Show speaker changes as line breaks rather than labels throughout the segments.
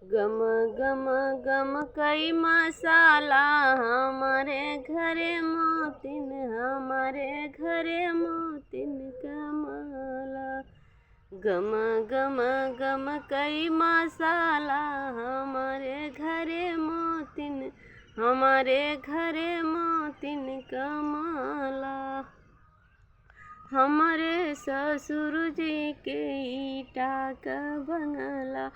गम गम गम कई मसाला हमारे घरे मोतिन, हमारे घरे मोतिन कमाला। गम गम गम कई मसाला हमारे घरे मोतिन, हमारे घरे मोतिन कमाला। हमारे ससुर जी के ईटा का बंगला,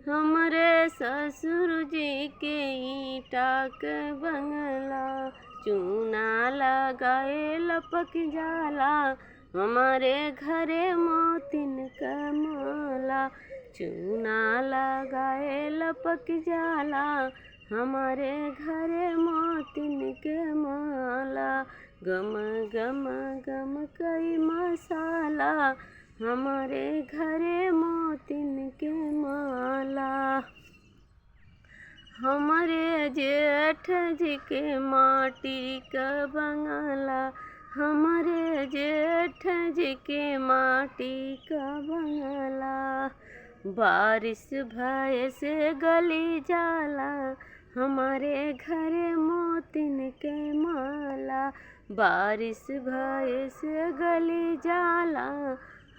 हमारे ससुर जी के ईटा का बंगला। चूना लगाए लपक जाला हमारे घरे मोतिन का माला। चूना लगाए लपक जाला हमारे घरे मोतिन के माला। गम गम गम कई मसाला हमारे घरे मोतिन के माला। हमारे जेठ जी के माटी का बंगला, हमारे जेठ जी के माटी का बंगला। बारिश भय से गली जाला हमारे घरे मोतिन के माला। बारिश भय से गली जाला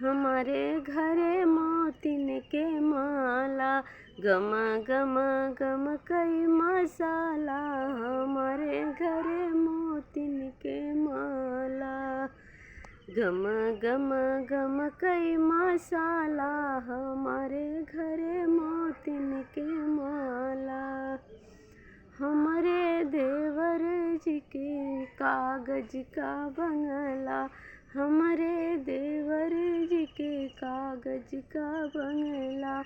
हमारे घरे मोतिन के माला। गम गम गम कई मसाला हमारे घरे मोतिन के माला। गम गम गम कई मसाला हमारे घरे मोतिन के माला। हमारे देवर जी के कागज का बंगला, हमारे देवर जी के कागज का बंगला।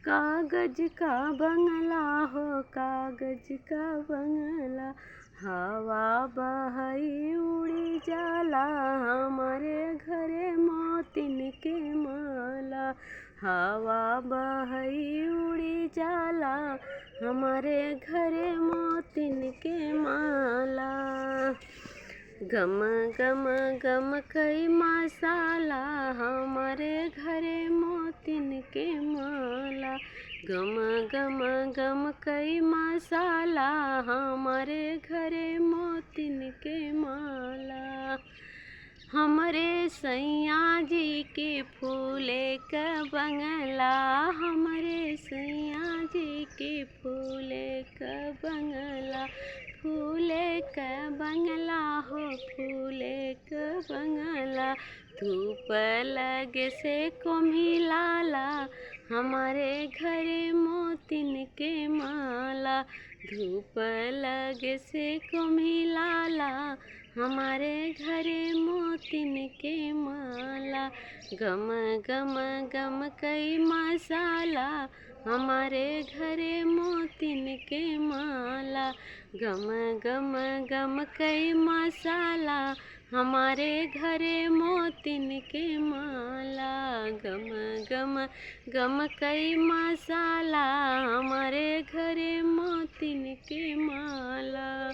कागज का बंगला हो कागज का बंगला। हवा बहई उड़ी जाला हमारे घरे मोतिन के माला। हवा बहई उड़ी जाला हमारे घरे मोतिन के माला। गम गम गम कई मसाला हमारे घरे मोतिन के माला। गम गम गम कई मसाला हमारे घरे मोतिन के माला। हमारे सैया जी के फूले का बंगला, हमारे सैया जी के फूले का बंगला। फूले का बंगला हो फूले का बंगला। धूप लगे से को मिलाला हमारे घरे मोतिन के माला। धूप लगे से को मिलाला हमारे घरे मोतिन के माला। गम गम गम कई मसाला हमारे घरे मोतिन के माला। गम गम गम कई मसाला हमारे घरे मोतिन के माला। गम गम गम कई मसाला हमारे घरे मोतिन के माला।